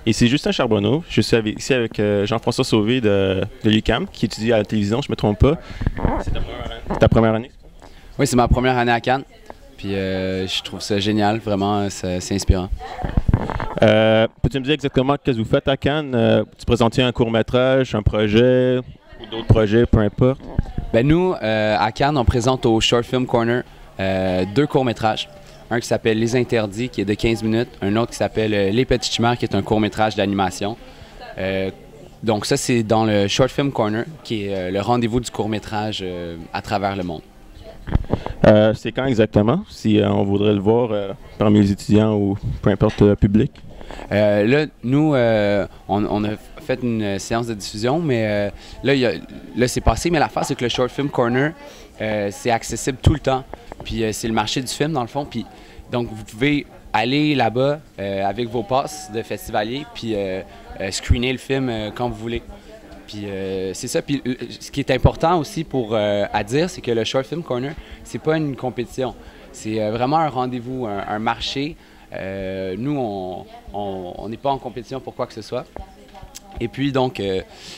Et c'est Justin Charbonneau. Je suis ici avec Jean-François Sauvé de l'UQAM, qui étudie à la télévision, je ne me trompe pas. C'est ta première année? Oui, c'est ma première année à Cannes. Puis je trouve ça génial, vraiment, c'est inspirant. Peux-tu me dire exactement ce que vous faites à Cannes? Tu présentes un court-métrage, un projet, ou d'autres projets, peu importe? Ben nous, à Cannes, on présente au Short Film Corner 2 courts-métrages. Un qui s'appelle Les Interdits, qui est de 15 minutes. Un autre qui s'appelle Les Petites Chimères, qui est un court-métrage d'animation. Donc ça, c'est dans le Short Film Corner, qui est le rendez-vous du court-métrage à travers le monde. C'est quand exactement, si on voudrait le voir parmi les étudiants ou peu importe le public? Là, nous, on a fait une séance de diffusion, mais là c'est passé. Mais l'affaire, c'est que le Short Film Corner, c'est accessible tout le temps. Puis c'est le marché du film, dans le fond. Puis, donc, vous pouvez aller là-bas avec vos passes de festivalier, puis screener le film quand vous voulez. Puis c'est ça. Puis ce qui est important aussi à dire, c'est que le Short Film Corner, c'est pas une compétition. C'est vraiment un rendez-vous, un marché. Nous, on n'est pas en compétition pour quoi que ce soit. Et puis donc,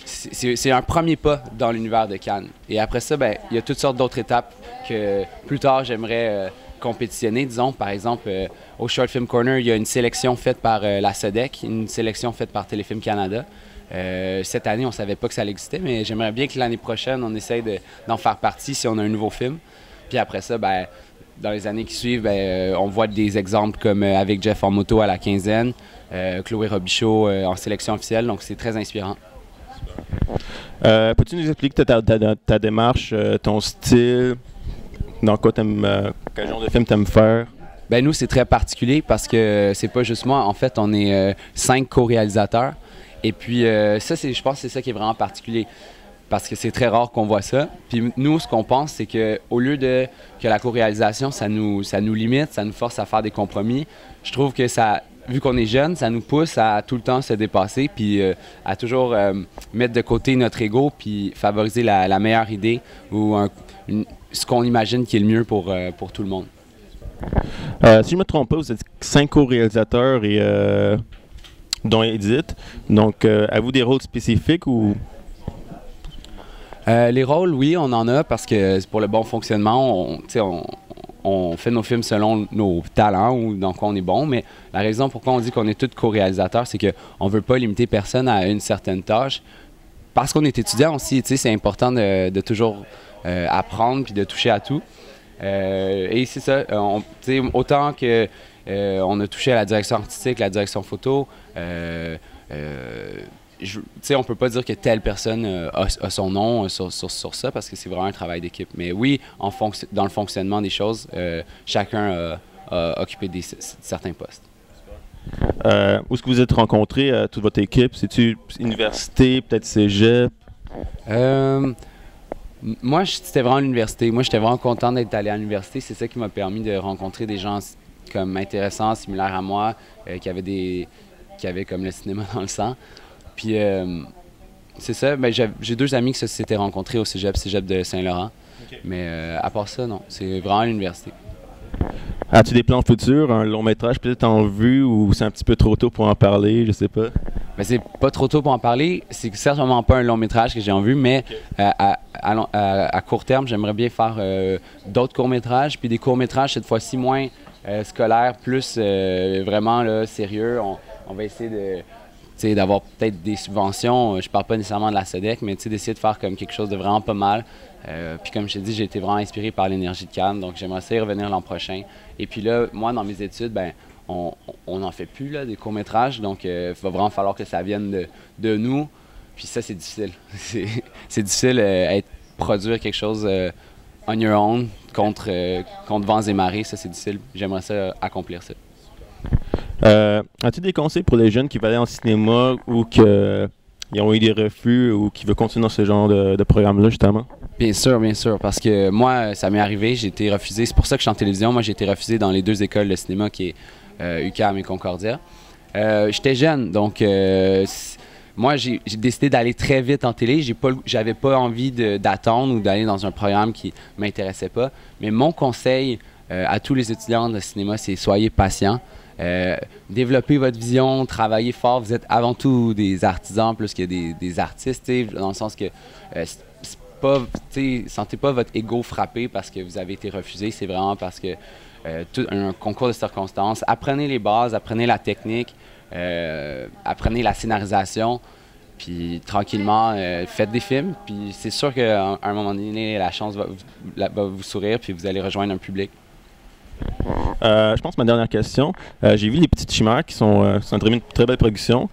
c'est un premier pas dans l'univers de Cannes. Et après ça, ben, il y a toutes sortes d'autres étapes que plus tard, j'aimerais compétitionner. Disons, par exemple, au Short Film Corner, il y a une sélection faite par la SODEC, une sélection faite par Téléfilm Canada. Cette année, on ne savait pas que ça existait, mais j'aimerais bien que l'année prochaine, on essaye d'en faire partie si on a un nouveau film. Puis après ça, ben, dans les années qui suivent, ben, on voit des exemples comme avec Jeff en moto à la quinzaine, Chloé Robichaud en sélection officielle, donc c'est très inspirant. Peux-tu nous expliquer ta démarche, ton style, dans quoi quel genre de film tu aimes faire? Ben nous, c'est très particulier parce que c'est pas juste moi. En fait, on est 5 co-réalisateurs. Et puis ça, je pense que c'est ça qui est vraiment particulier. Parce que c'est très rare qu'on voit ça. Puis nous, ce qu'on pense, c'est qu'au lieu que la co-réalisation, ça nous limite, ça nous force à faire des compromis, je trouve que ça, vu qu'on est jeune, ça nous pousse à tout le temps se dépasser, puis à toujours mettre de côté notre ego, puis favoriser la meilleure idée ou ce qu'on imagine qui est le mieux pour tout le monde. Si je ne me trompe pas, vous êtes 5 co-réalisateurs et dont Edith. Donc, avez-vous des rôles spécifiques ou... Les rôles, oui, on en a parce que pour le bon fonctionnement, on fait nos films selon nos talents ou dans quoi on est bon, mais la raison pourquoi on dit qu'on est tous co-réalisateurs, c'est qu'on ne veut pas limiter personne à une certaine tâche. Parce qu'on est étudiant aussi, c'est important de toujours apprendre puis de toucher à tout. Et c'est ça, autant que on a touché à la direction artistique, la direction photo, on ne peut pas dire que telle personne a son nom sur ça parce que c'est vraiment un travail d'équipe. Mais oui, dans le fonctionnement des choses, chacun a occupé certains postes. Où est-ce que vous êtes rencontrés, toute votre équipe? C'est-tu université, peut-être cégep? Moi, c'était vraiment l'université. Moi, j'étais vraiment content d'être allé à l'université. C'est ça qui m'a permis de rencontrer des gens comme intéressants, similaires à moi, qui avaient comme le cinéma dans le sang. Puis, c'est ça, ben, j'ai 2 amis qui se s'étaient rencontrés au cégep de Saint-Laurent. Okay. Mais à part ça, non, c'est vraiment l'université. As-tu des plans futurs, un long métrage peut-être en vue ou c'est un petit peu trop tôt pour en parler, je sais pas? Ben, c'est pas trop tôt pour en parler. C'est certainement pas un long métrage que j'ai en vue, mais okay. À court terme, j'aimerais bien faire d'autres courts-métrages, puis des courts-métrages cette fois-ci moins scolaires, plus vraiment là, sérieux. On va essayer d'avoir peut-être des subventions, je parle pas nécessairement de la SODEC, mais d'essayer de faire comme quelque chose de vraiment pas mal. Puis comme je t'ai dit, j'ai été vraiment inspiré par l'énergie de Cannes, donc j'aimerais essayer de revenir l'an prochain. Et puis là, moi, dans mes études, ben, on n'en fait plus là, des courts-métrages, donc il va vraiment falloir que ça vienne de nous. Puis ça, c'est difficile. C'est difficile produire quelque chose on your own contre vents et marées, ça c'est difficile. J'aimerais ça accomplir ça. As-tu des conseils pour les jeunes qui veulent aller en cinéma ou qui ont eu des refus ou qui veulent continuer dans ce genre de programme-là, justement? Bien sûr, parce que moi, ça m'est arrivé, j'ai été refusé. C'est pour ça que je suis en télévision. Moi, j'ai été refusé dans les 2 écoles de cinéma, qui est UQAM et Concordia. J'étais jeune, donc moi, j'ai décidé d'aller très vite en télé. J'avais pas envie d'attendre ou d'aller dans un programme qui m'intéressait pas. Mais mon conseil à tous les étudiants de cinéma, c'est soyez patients. Développez votre vision, travaillez fort. Vous êtes avant tout des artisans plus que des artistes, dans le sens que sentez pas votre ego frappé parce que vous avez été refusé. C'est vraiment parce que tout un concours de circonstances. Apprenez les bases, apprenez la technique, apprenez la scénarisation. Puis tranquillement, faites des films. Puis c'est sûr qu'à un moment donné, la chance va vous sourire, puis vous allez rejoindre un public. Je pense que ma dernière question. J'ai vu Les Petites Chimères qui sont une très belle production.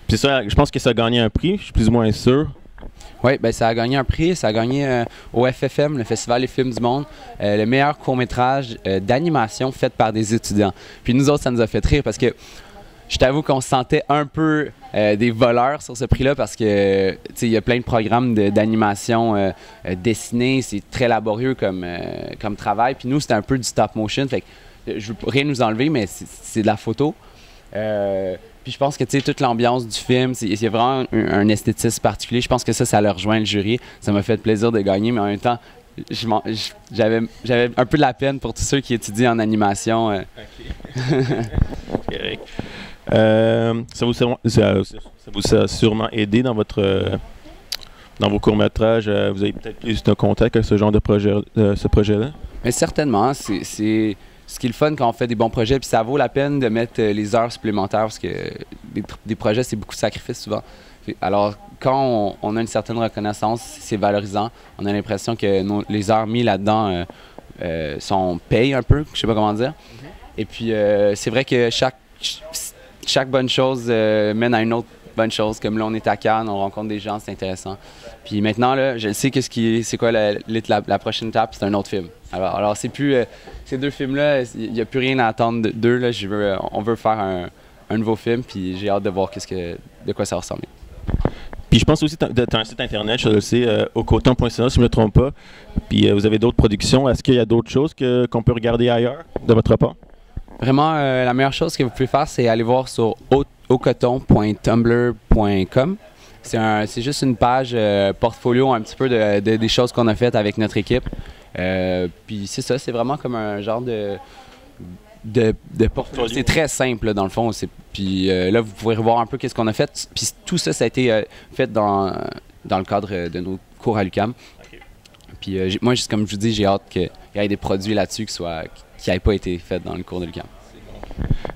Puis ça, je pense que ça a gagné un prix, je suis plus ou moins sûr. Oui, ben ça a gagné un prix. Ça a gagné au FFM, le Festival des films du monde, le meilleur court-métrage d'animation fait par des étudiants. Puis nous autres, ça nous a fait rire parce que je t'avoue qu'on se sentait un peu des voleurs sur ce prix-là parce que il y a plein de programmes d'animation dessinée, c'est très laborieux comme travail. Puis nous, c'était un peu du stop motion. Fait que je veux rien nous enlever, mais c'est de la photo. Puis je pense que toute l'ambiance du film, il y a vraiment un esthétisme particulier. Je pense que ça leur rejoint le jury. Ça m'a fait plaisir de gagner, mais en même temps, j'avais un peu de la peine pour tous ceux qui étudient en animation. Okay. Ça vous a sûrement aidé dans vos courts-métrages. Vous avez peut-être plus de contact avec ce genre de ce projet-là? Mais certainement, c'est ce qui est le fun quand on fait des bons projets, puis ça vaut la peine de mettre les heures supplémentaires parce que des projets, c'est beaucoup de sacrifices souvent. Alors, quand on a une certaine reconnaissance, c'est valorisant. On a l'impression que les heures mises là-dedans sont payées un peu, je sais pas comment dire. Et puis, c'est vrai que chaque bonne chose mène à une autre bonne chose. Comme là, on est à Cannes, on rencontre des gens, c'est intéressant. Puis maintenant, là, je sais c'est quoi la prochaine étape, c'est un autre film. Alors c'est plus ces deux films-là, il n'y a plus rien à attendre d'eux. Là. On veut faire un nouveau film, puis j'ai hâte de voir de quoi ça va ressembler. Puis je pense aussi que tu as un site internet, je le sais, aucoton.ca, si je ne me trompe pas. Puis vous avez d'autres productions. Est-ce qu'il y a d'autres choses qu'on peut regarder ailleurs, de votre part? Vraiment, la meilleure chose que vous pouvez faire, c'est aller voir sur aucoton.tumblr.com. C'est juste une page portfolio un petit peu des choses qu'on a faites avec notre équipe. Puis c'est ça, c'est vraiment comme un genre de portfolio. C'est très simple là, dans le fond. Puis là, vous pourrez revoir un peu qu'est-ce qu'on a fait. Puis tout ça, ça a été fait dans le cadre de nos cours à l'UQAM. Okay. Puis moi, comme je vous dis, j'ai hâte qu'il y ait des produits là-dessus qui n'avaient pas été faits dans le cours de l'UQAM.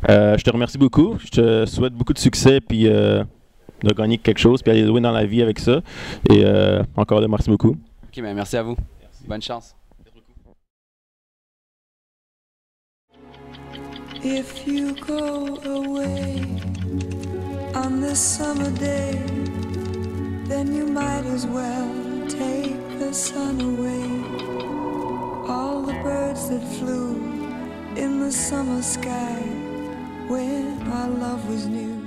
Je te remercie beaucoup. Je te souhaite beaucoup de succès puis de gagner quelque chose puis aller loin dans la vie avec ça. Et encore là, merci beaucoup. OK, ben merci à vous. Merci. Bonne chance. If you go away on this summer day, then you might as well take the sun away. All the birds that flew in the summer sky when our love was new.